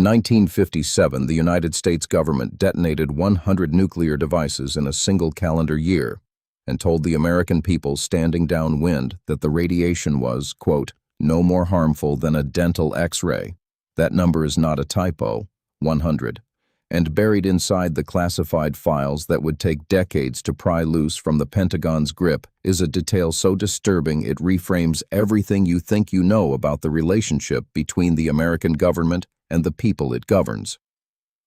1957, the United States government detonated 100 nuclear devices in a single calendar year and told the American people standing downwind that the radiation was, quote, no more harmful than a dental X-ray. That number is not a typo, 100. And buried inside the classified files that would take decades to pry loose from the Pentagon's grip is a detail so disturbing it reframes everything you think you know about the relationship between the American government and the people it governs.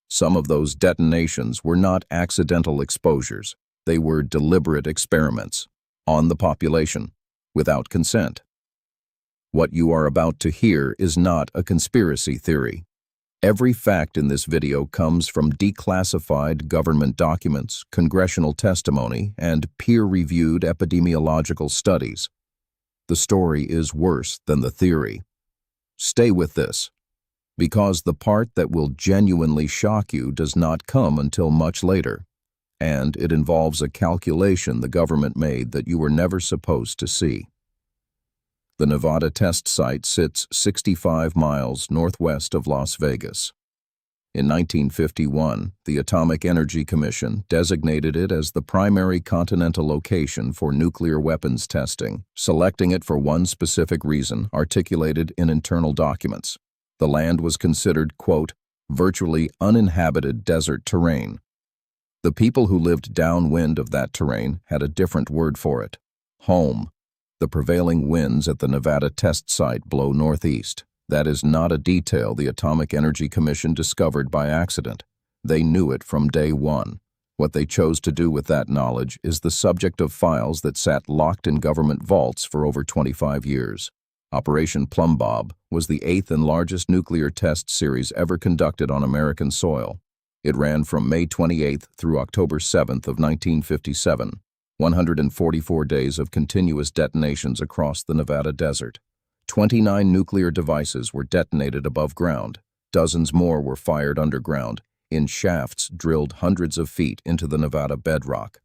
Some of those detonations were not accidental exposures. They were deliberate experiments on the population, without consent. What you are about to hear is not a conspiracy theory. Every fact in this video comes from declassified government documents, congressional testimony, and peer-reviewed epidemiological studies. The story is worse than the theory. Stay with this, because the part that will genuinely shock you does not come until much later, and it involves a calculation the government made that you were never supposed to see. The Nevada test site sits 65 miles northwest of Las Vegas. In 1951, the Atomic Energy Commission designated it as the primary continental location for nuclear weapons testing, selecting it for one specific reason articulated in internal documents. The land was considered, quote, virtually uninhabited desert terrain. The people who lived downwind of that terrain had a different word for it: home. The prevailing winds at the Nevada test site blow northeast. That is not a detail the Atomic Energy Commission discovered by accident. They knew it from day one. What they chose to do with that knowledge is the subject of files that sat locked in government vaults for over 25 years. Operation Plumbbob was the 8th and largest nuclear test series ever conducted on American soil. It ran from May 28th through October 7th of 1957. 144 days of continuous detonations across the Nevada desert. 29 nuclear devices were detonated above ground. Dozens more were fired underground, in shafts drilled hundreds of feet into the Nevada bedrock.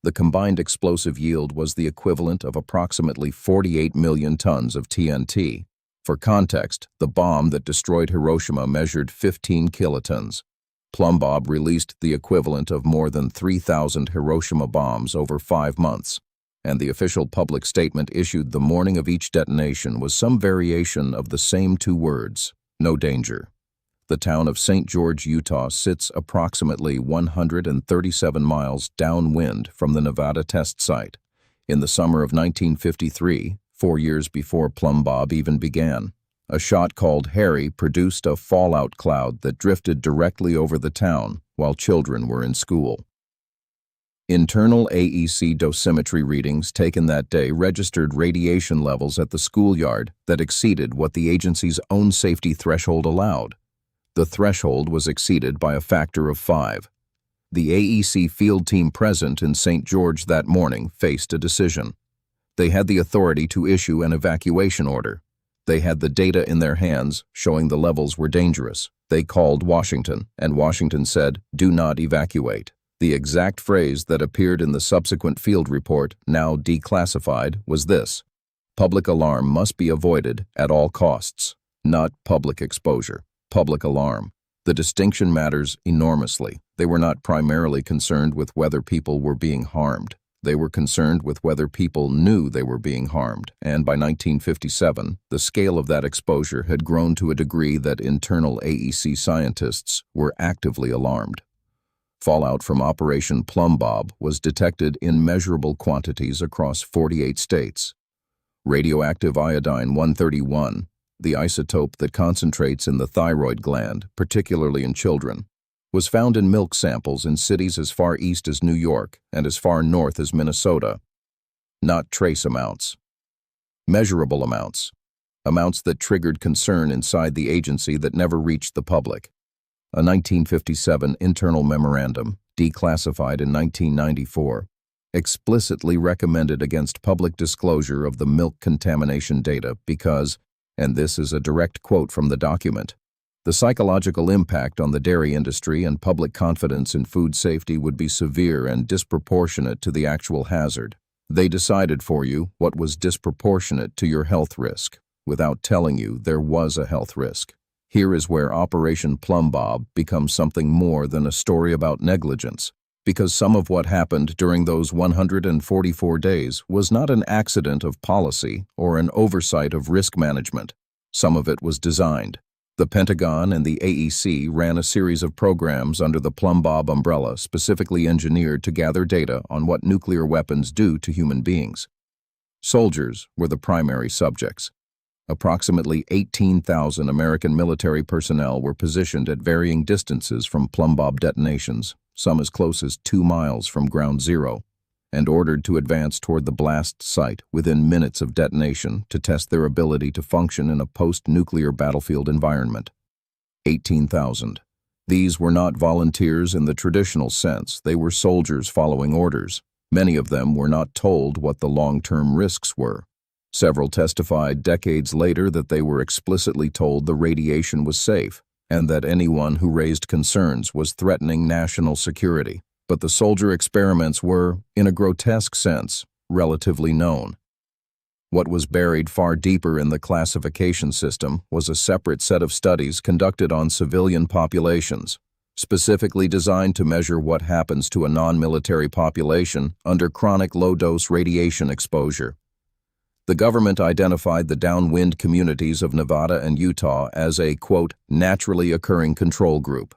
The combined explosive yield was the equivalent of approximately 48 million tons of TNT. For context, the bomb that destroyed Hiroshima measured 15 kilotons. Plumbbob released the equivalent of more than 3,000 Hiroshima bombs over 5 months, and the official public statement issued the morning of each detonation was some variation of the same 2 words: no danger. The town of St. George, Utah sits approximately 137 miles downwind from the Nevada test site. In the summer of 1953, 4 years before Plumbbob even began, a shot called Harry produced a fallout cloud that drifted directly over the town while children were in school. Internal AEC dosimetry readings taken that day registered radiation levels at the schoolyard that exceeded what the agency's own safety threshold allowed. The threshold was exceeded by a factor of 5. The AEC field team present in St. George that morning faced a decision. They had the authority to issue an evacuation order. They had the data in their hands showing the levels were dangerous. They called Washington, and Washington said, "Do not evacuate." The exact phrase that appeared in the subsequent field report, now declassified, was this: public alarm must be avoided at all costs. Not public exposure, public alarm. The distinction matters enormously. They were not primarily concerned with whether people were being harmed. They were concerned with whether people knew they were being harmed, and by 1957, the scale of that exposure had grown to a degree that internal AEC scientists were actively alarmed. Fallout from Operation Plumbbob was detected in measurable quantities across 48 states. Radioactive iodine-131, the isotope that concentrates in the thyroid gland, particularly in children, was found in milk samples in cities as far east as New York and as far north as Minnesota. Not trace amounts. Measurable amounts. Amounts that triggered concern inside the agency that never reached the public. A 1957 internal memorandum, declassified in 1994, explicitly recommended against public disclosure of the milk contamination data because, and this is a direct quote from the document, the psychological impact on the dairy industry and public confidence in food safety would be severe and disproportionate to the actual hazard. They decided for you what was disproportionate to your health risk, without telling you there was a health risk. Here is where Operation Plumbbob becomes something more than a story about negligence, because some of what happened during those 144 days was not an accident of policy or an oversight of risk management. Some of it was designed. The Pentagon and the AEC ran a series of programs under the Plumbbob umbrella specifically engineered to gather data on what nuclear weapons do to human beings. Soldiers were the primary subjects. Approximately 18,000 American military personnel were positioned at varying distances from Plumbbob detonations, some as close as 2 miles from ground zero, and ordered to advance toward the blast site within minutes of detonation to test their ability to function in a post-nuclear battlefield environment. 18,000. These were not volunteers in the traditional sense. They were soldiers following orders. Many of them were not told what the long-term risks were. Several testified decades later that they were explicitly told the radiation was safe and that anyone who raised concerns was threatening national security. But the soldier experiments were, in a grotesque sense, relatively known. What was buried far deeper in the classification system was a separate set of studies conducted on civilian populations, specifically designed to measure what happens to a non-military population under chronic low-dose radiation exposure. The government identified the downwind communities of Nevada and Utah as a, quote, naturally occurring control group.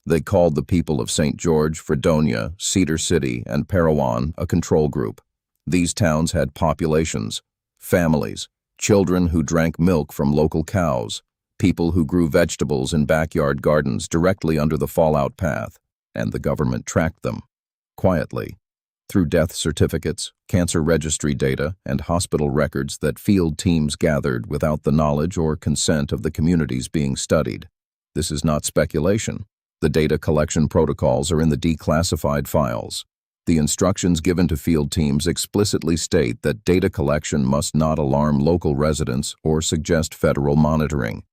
They called the people of St. George, Fredonia, Cedar City, and Parowan a control group. These towns had populations, families, children who drank milk from local cows, people who grew vegetables in backyard gardens directly under the fallout path, and the government tracked them, quietly, through death certificates, cancer registry data, and hospital records that field teams gathered without the knowledge or consent of the communities being studied. This is not speculation. The data collection protocols are in the declassified files. The instructions given to field teams explicitly state that data collection must not alarm local residents or suggest federal monitoring.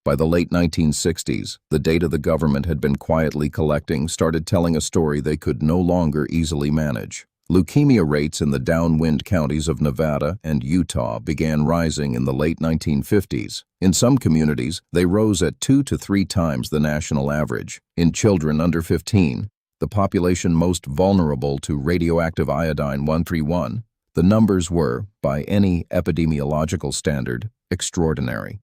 By the late 1960s, the data the government had been quietly collecting started telling a story they could no longer easily manage. Leukemia rates in the downwind counties of Nevada and Utah began rising in the late 1950s. In some communities, they rose at 2 to 3 times the national average. In children under 15, the population most vulnerable to radioactive iodine-131, the numbers were, by any epidemiological standard, extraordinary.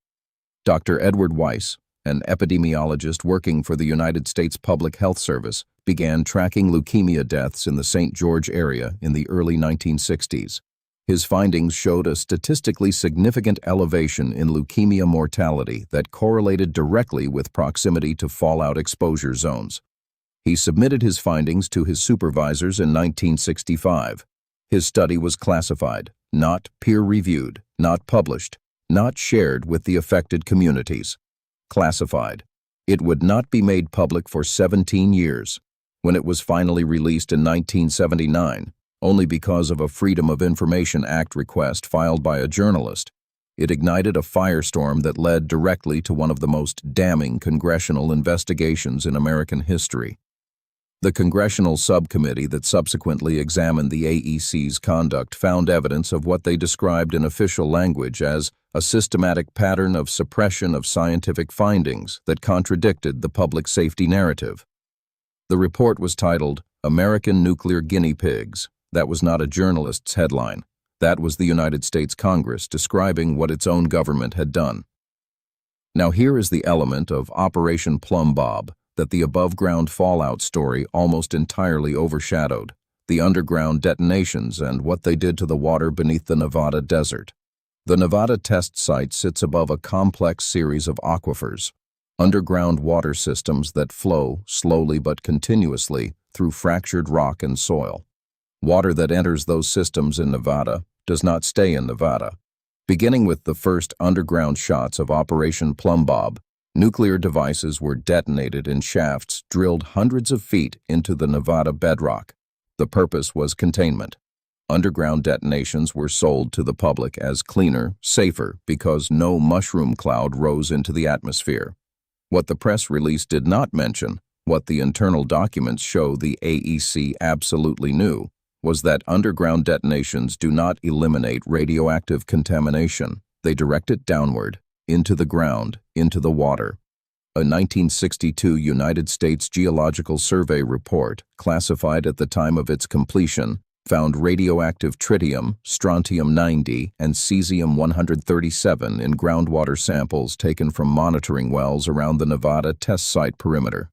Dr. Edward Weiss, an epidemiologist working for the United States Public Health Service, began tracking leukemia deaths in the St. George area in the early 1960s. His findings showed a statistically significant elevation in leukemia mortality that correlated directly with proximity to fallout exposure zones. He submitted his findings to his supervisors in 1965. His study was classified, not peer-reviewed, not published, not shared with the affected communities. Classified. It would not be made public for 17 years. When it was finally released in 1979, only because of a Freedom of Information Act request filed by a journalist, it ignited a firestorm that led directly to one of the most damning congressional investigations in American history. The congressional subcommittee that subsequently examined the AEC's conduct found evidence of what they described in official language as a systematic pattern of suppression of scientific findings that contradicted the public safety narrative. The report was titled, "American Nuclear Guinea Pigs." That was not a journalist's headline. That was the United States Congress describing what its own government had done. Now here is the element of Operation Plumbbob that the above-ground fallout story almost entirely overshadowed, the underground detonations and what they did to the water beneath the Nevada desert. The Nevada test site sits above a complex series of aquifers, underground water systems that flow slowly but continuously through fractured rock and soil. Water that enters those systems in Nevada does not stay in Nevada. Beginning with the first underground shots of Operation Plumbbob, nuclear devices were detonated in shafts drilled hundreds of feet into the Nevada bedrock. The purpose was containment. Underground detonations were sold to the public as cleaner, safer, because no mushroom cloud rose into the atmosphere. What the press release did not mention, what the internal documents show the AEC absolutely knew, was that underground detonations do not eliminate radioactive contamination. They direct it downward, into the ground, into the water. A 1962 United States Geological Survey report, classified at the time of its completion, found radioactive tritium, strontium-90, and cesium-137 in groundwater samples taken from monitoring wells around the Nevada test site perimeter.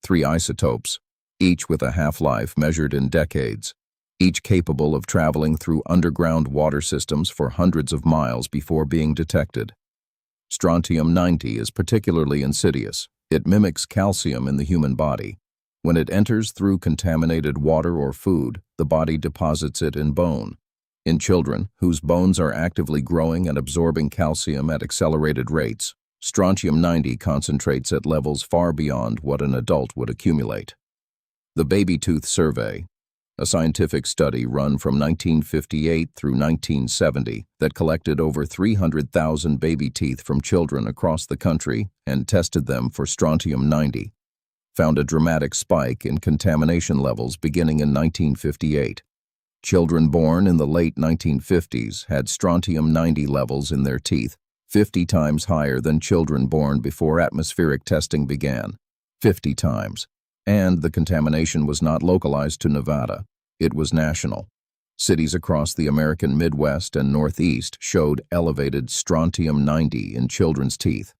3 isotopes, each with a half-life measured in decades, each capable of traveling through underground water systems for hundreds of miles before being detected. Strontium-90 is particularly insidious. It mimics calcium in the human body. When it enters through contaminated water or food, the body deposits it in bone. In children, whose bones are actively growing and absorbing calcium at accelerated rates, strontium-90 concentrates at levels far beyond what an adult would accumulate. The Baby Tooth Survey, a scientific study run from 1958 through 1970 that collected over 300,000 baby teeth from children across the country and tested them for strontium-90, found a dramatic spike in contamination levels beginning in 1958. Children born in the late 1950s had strontium-90 levels in their teeth 50 times higher than children born before atmospheric testing began. 50 times. And the contamination was not localized to Nevada. It was national. Cities across the American Midwest and Northeast showed elevated strontium-90 in children's teeth.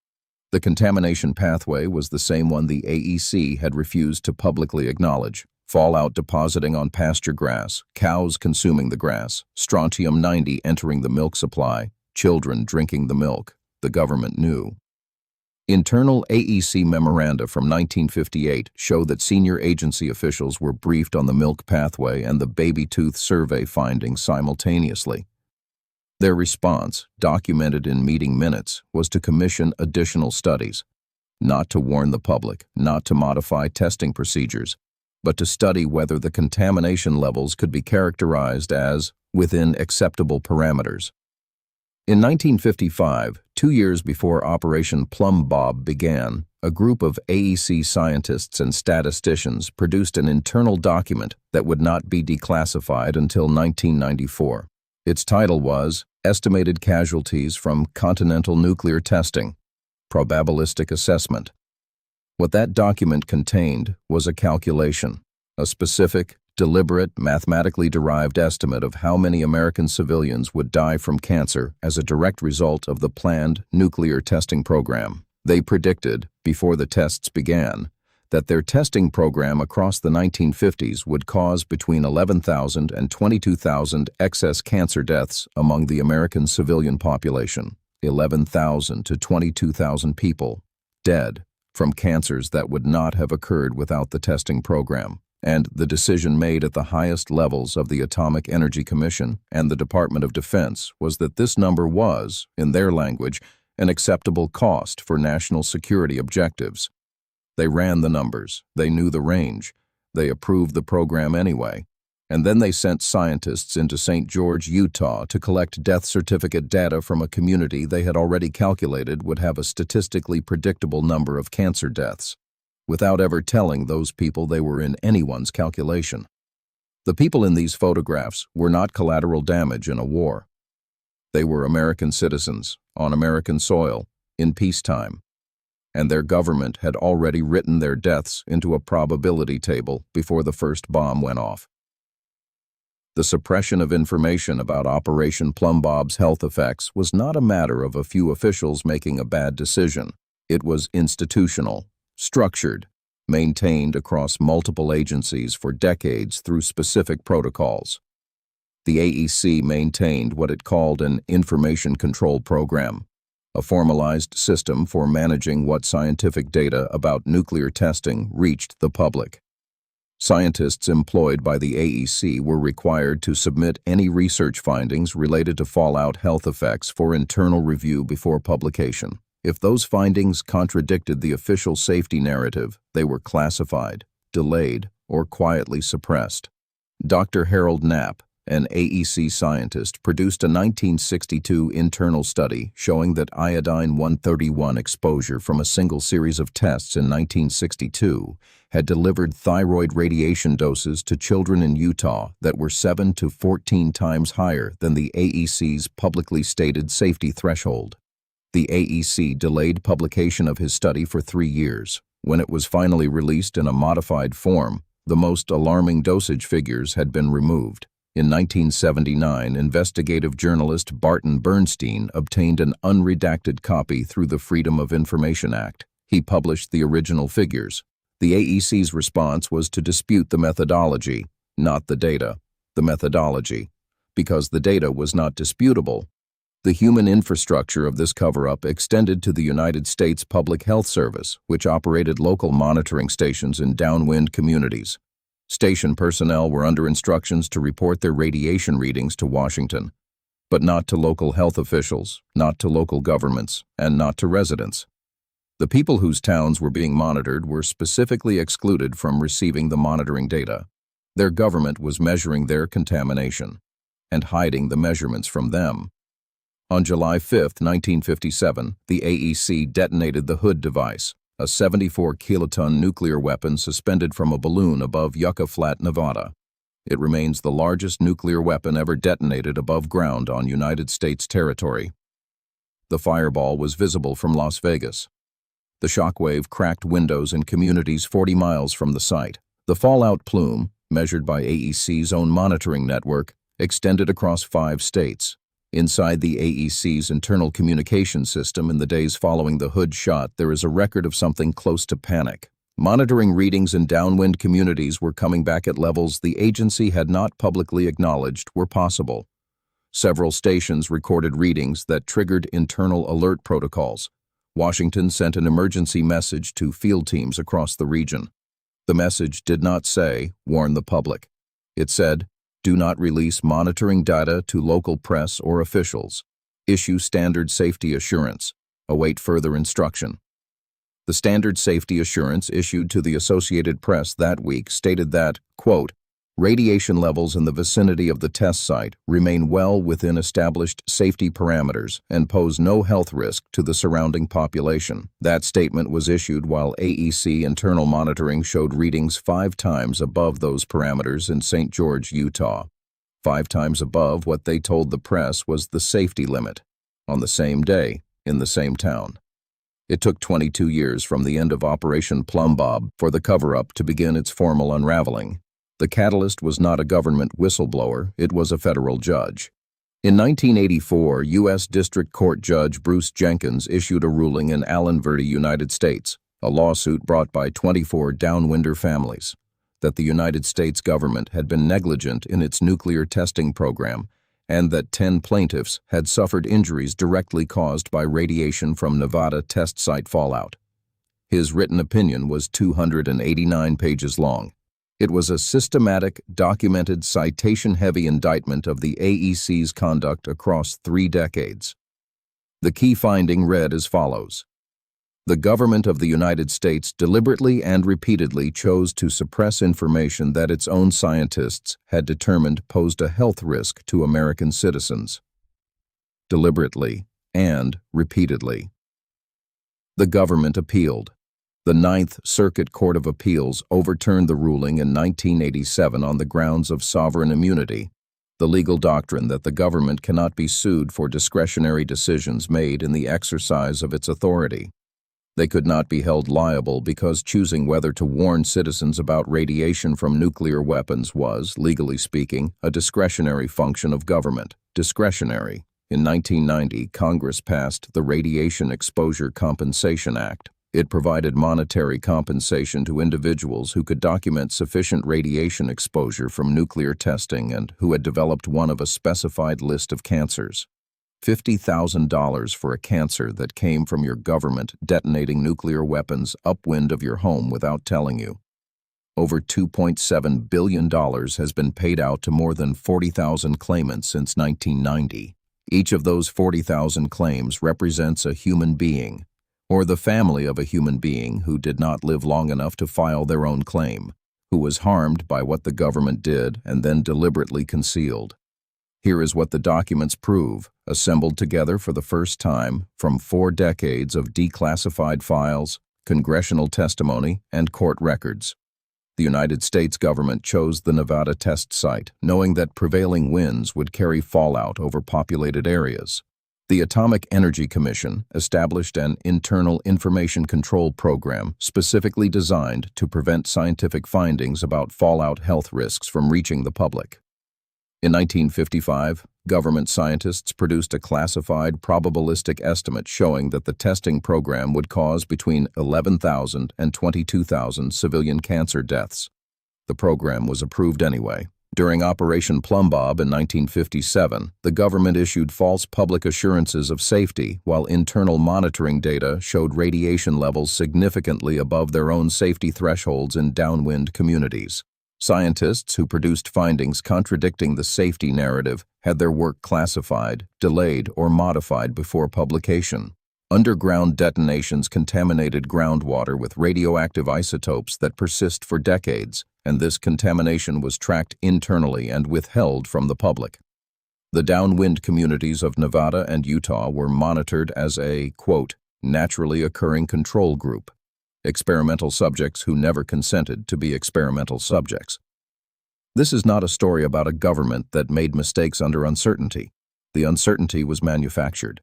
The contamination pathway was the same one the AEC had refused to publicly acknowledge. Fallout depositing on pasture grass, cows consuming the grass, strontium-90 entering the milk supply, children drinking the milk. The government knew. Internal AEC memoranda from 1958 show that senior agency officials were briefed on the milk pathway and the Baby Tooth Survey findings simultaneously. Their response, documented in meeting minutes, was to commission additional studies, not to warn the public, not to modify testing procedures, but to study whether the contamination levels could be characterized as within acceptable parameters. In 1955, 2 years before Operation Plumbbob began, a group of AEC scientists and statisticians produced an internal document that would not be declassified until 1994. Its title was Estimated Casualties from Continental Nuclear Testing, Probabilistic Assessment. What that document contained was a calculation, a specific, deliberate, mathematically derived estimate of how many American civilians would die from cancer as a direct result of the planned nuclear testing program. They predicted, before the tests began, that their testing program across the 1950s would cause between 11,000 and 22,000 excess cancer deaths among the American civilian population. 11,000 to 22,000 people dead from cancers that would not have occurred without the testing program. And the decision made at the highest levels of the Atomic Energy Commission and the Department of Defense was that this number was, in their language, an acceptable cost for national security objectives. They ran the numbers, they knew the range, they approved the program anyway, and then they sent scientists into St. George, Utah to collect death certificate data from a community they had already calculated would have a statistically predictable number of cancer deaths, without ever telling those people they were in anyone's calculation. The people in these photographs were not collateral damage in a war. They were American citizens, on American soil, in peacetime, and their government had already written their deaths into a probability table before the first bomb went off. The suppression of information about Operation Plumbob's health effects was not a matter of a few officials making a bad decision. It was institutional, structured, maintained across multiple agencies for decades through specific protocols. The AEC maintained what it called an information control program, a formalized system for managing what scientific data about nuclear testing reached the public. Scientists employed by the AEC were required to submit any research findings related to fallout health effects for internal review before publication. If those findings contradicted the official safety narrative, they were classified, delayed, or quietly suppressed. Dr. Harold Knapp, an AEC scientist, produced a 1962 internal study showing that iodine-131 exposure from a single series of tests in 1962 had delivered thyroid radiation doses to children in Utah that were 7 to 14 times higher than the AEC's publicly stated safety threshold. The AEC delayed publication of his study for 3 years. When it was finally released in a modified form, the most alarming dosage figures had been removed. In 1979, investigative journalist Barton Bernstein obtained an unredacted copy through the Freedom of Information Act. He published the original figures. The AEC's response was to dispute the methodology, not the data. The methodology, because the data was not disputable. The human infrastructure of this cover-up extended to the United States Public Health Service, which operated local monitoring stations in downwind communities. Station personnel were under instructions to report their radiation readings to Washington, but not to local health officials, not to local governments, and not to residents. The people whose towns were being monitored were specifically excluded from receiving the monitoring data. Their government was measuring their contamination and hiding the measurements from them. On July 5, 1957, the AEC detonated the Hood device, a 74-kiloton nuclear weapon suspended from a balloon above Yucca Flat, Nevada. It remains the largest nuclear weapon ever detonated above ground on United States territory. The fireball was visible from Las Vegas. The shockwave cracked windows in communities 40 miles from the site. The fallout plume, measured by AEC's own monitoring network, extended across 5 states. Inside the AEC's internal communication system in the days following the Hood shot, there is a record of something close to panic. Monitoring readings in downwind communities were coming back at levels the agency had not publicly acknowledged were possible. Several stations recorded readings that triggered internal alert protocols. Washington sent an emergency message to field teams across the region. The message did not say, "Warn the public." It said, "Do not release monitoring data to local press or officials. Issue standard safety assurance. Await further instruction." The standard safety assurance issued to the Associated Press that week stated that, quote, "Radiation levels in the vicinity of the test site remain well within established safety parameters and pose no health risk to the surrounding population." That statement was issued while AEC internal monitoring showed readings 5 times above those parameters in St. George, Utah. 5 times above what they told the press was the safety limit, on the same day, in the same town. It took 22 years from the end of Operation Plumbbob for the cover-up to begin its formal unraveling. The catalyst was not a government whistleblower, it was a federal judge. In 1984, U.S. District Court Judge Bruce Jenkins issued a ruling in Allen Verde, United States, a lawsuit brought by 24 downwinder families, that the United States government had been negligent in its nuclear testing program and that 10 plaintiffs had suffered injuries directly caused by radiation from Nevada test site fallout. His written opinion was 289 pages long. It was a systematic, documented, citation-heavy indictment of the AEC's conduct across 3 decades. The key finding read as follows. The government of the United States deliberately and repeatedly chose to suppress information that its own scientists had determined posed a health risk to American citizens. Deliberately and repeatedly. The government appealed. The Ninth Circuit Court of Appeals overturned the ruling in 1987 on the grounds of sovereign immunity, the legal doctrine that the government cannot be sued for discretionary decisions made in the exercise of its authority. They could not be held liable because choosing whether to warn citizens about radiation from nuclear weapons was, legally speaking, a discretionary function of government. Discretionary. In 1990, Congress passed the Radiation Exposure Compensation Act. It provided monetary compensation to individuals who could document sufficient radiation exposure from nuclear testing and who had developed one of a specified list of cancers. $50,000 for a cancer that came from your government detonating nuclear weapons upwind of your home without telling you. Over $2.7 billion has been paid out to more than 40,000 claimants since 1990. Each of those 40,000 claims represents a human being, or the family of a human being who did not live long enough to file their own claim, who was harmed by what the government did and then deliberately concealed. Here is what the documents prove, assembled together for the first time from 4 decades of declassified files, congressional testimony, and court records. The United States government chose the Nevada test site, knowing that prevailing winds would carry fallout over populated areas. The Atomic Energy Commission established an internal information control program specifically designed to prevent scientific findings about fallout health risks from reaching the public. In 1955, government scientists produced a classified probabilistic estimate showing that the testing program would cause between 11,000 and 22,000 civilian cancer deaths. The program was approved anyway. During Operation Plumbbob in 1957, the government issued false public assurances of safety while internal monitoring data showed radiation levels significantly above their own safety thresholds in downwind communities. Scientists who produced findings contradicting the safety narrative had their work classified, delayed, or modified before publication. Underground detonations contaminated groundwater with radioactive isotopes that persist for decades, and this contamination was tracked internally and withheld from the public. The downwind communities of Nevada and Utah were monitored as a, quote, naturally occurring control group, experimental subjects who never consented to be experimental subjects. This is not a story about a government that made mistakes under uncertainty. The uncertainty was manufactured.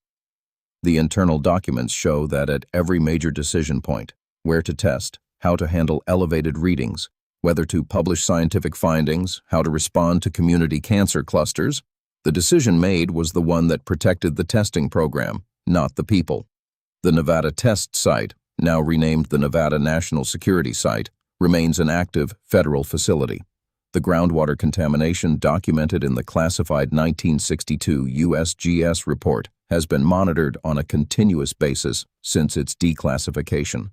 The internal documents show that at every major decision point, where to test, how to handle elevated readings, whether to publish scientific findings, how to respond to community cancer clusters, the decision made was the one that protected the testing program, not the people. The Nevada Test Site, now renamed the Nevada National Security Site, remains an active federal facility. The groundwater contamination documented in the classified 1962 USGS report has been monitored on a continuous basis since its declassification.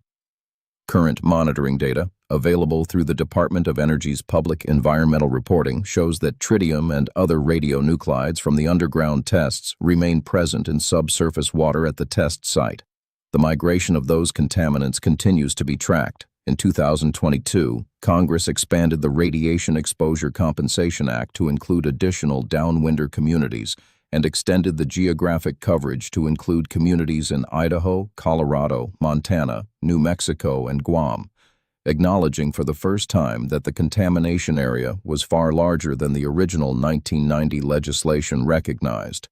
Current monitoring data, available through the Department of Energy's public environmental reporting, shows that tritium and other radionuclides from the underground tests remain present in subsurface water at the test site. The migration of those contaminants continues to be tracked. In 2022, Congress expanded the Radiation Exposure Compensation Act to include additional downwinder communities and extended the geographic coverage to include communities in Idaho, Colorado, Montana, New Mexico, and Guam, acknowledging for the first time that the contamination area was far larger than the original 1990 legislation recognized.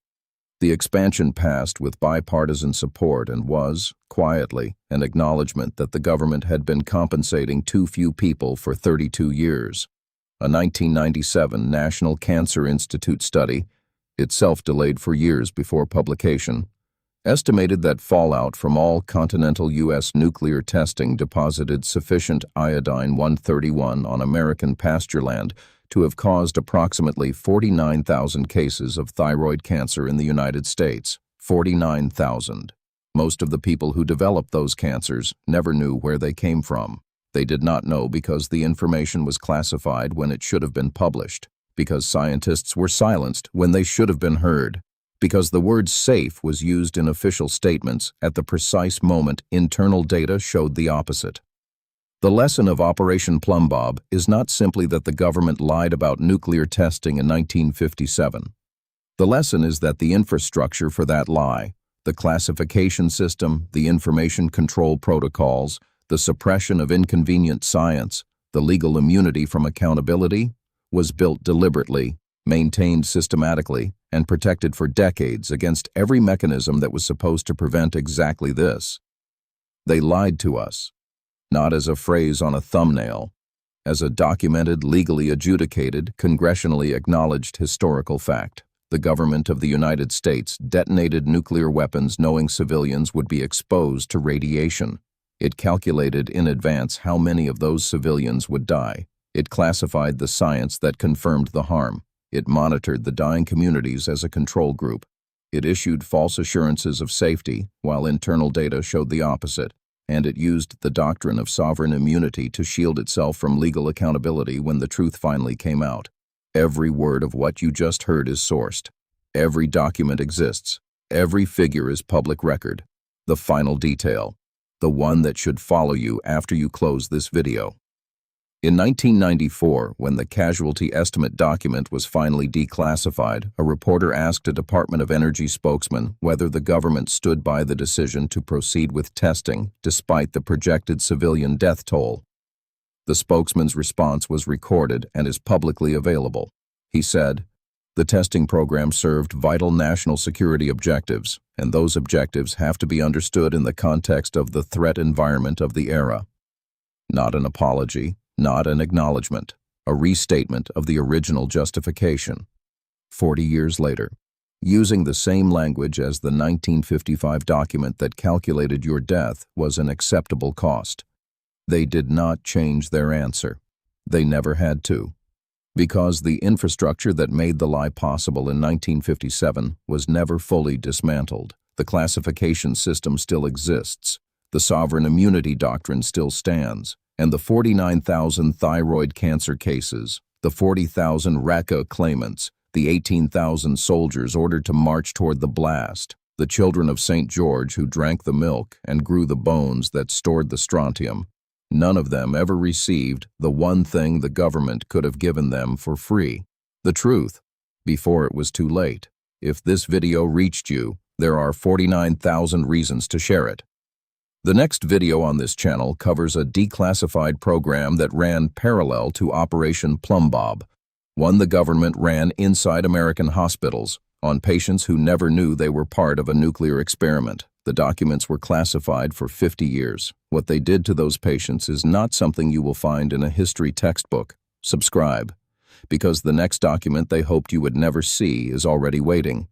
The expansion passed with bipartisan support and was, quietly, an acknowledgement that the government had been compensating too few people for 32 years. A 1997 National Cancer Institute study, itself delayed for years before publication, estimated that fallout from all continental U.S. nuclear testing deposited sufficient iodine-131 on American pastureland to have caused approximately 49,000 cases of thyroid cancer in the United States. 49,000. Most of the people who developed those cancers never knew where they came from. They did not know because the information was classified when it should have been published, because scientists were silenced when they should have been heard, because the word safe was used in official statements at the precise moment internal data showed the opposite. The lesson of Operation Plumbbob is not simply that the government lied about nuclear testing in 1957. The lesson is that the infrastructure for that lie, the classification system, the information control protocols, the suppression of inconvenient science, the legal immunity from accountability, was built deliberately, maintained systematically, and protected for decades against every mechanism that was supposed to prevent exactly this. They lied to us. Not as a phrase on a thumbnail, as a documented, legally adjudicated, congressionally acknowledged historical fact. The government of the United States detonated nuclear weapons knowing civilians would be exposed to radiation. It calculated in advance how many of those civilians would die. It classified the science that confirmed the harm. It monitored the dying communities as a control group. It issued false assurances of safety, while internal data showed the opposite. And it used the doctrine of sovereign immunity to shield itself from legal accountability when the truth finally came out. Every word of what you just heard is sourced. Every document exists. Every figure is public record. The final detail, the one that should follow you after you close this video. In 1994, when the casualty estimate document was finally declassified, a reporter asked a Department of Energy spokesman whether the government stood by the decision to proceed with testing despite the projected civilian death toll. The spokesman's response was recorded and is publicly available. He said, The testing program served vital national security objectives, and those objectives have to be understood in the context of the threat environment of the era. Not an apology, not an acknowledgement, a restatement of the original justification. 40 years later, using the same language as the 1955 document that calculated your death was an acceptable cost. They did not change their answer. They never had to. Because the infrastructure that made the lie possible in 1957 was never fully dismantled. The classification system still exists, the sovereign immunity doctrine still stands, and the 49,000 thyroid cancer cases, the 40,000 RACA claimants, the 18,000 soldiers ordered to march toward the blast, the children of St. George who drank the milk and grew the bones that stored the strontium, none of them ever received the one thing the government could have given them for free: the truth, before it was too late. If this video reached you, there are 49,000 reasons to share it. The next video on this channel covers a declassified program that ran parallel to Operation Plumbbob, one the government ran inside American hospitals on patients who never knew they were part of a nuclear experiment. The documents were classified for 50 years. What they did to those patients is not something you will find in a history textbook. Subscribe, because the next document they hoped you would never see is already waiting.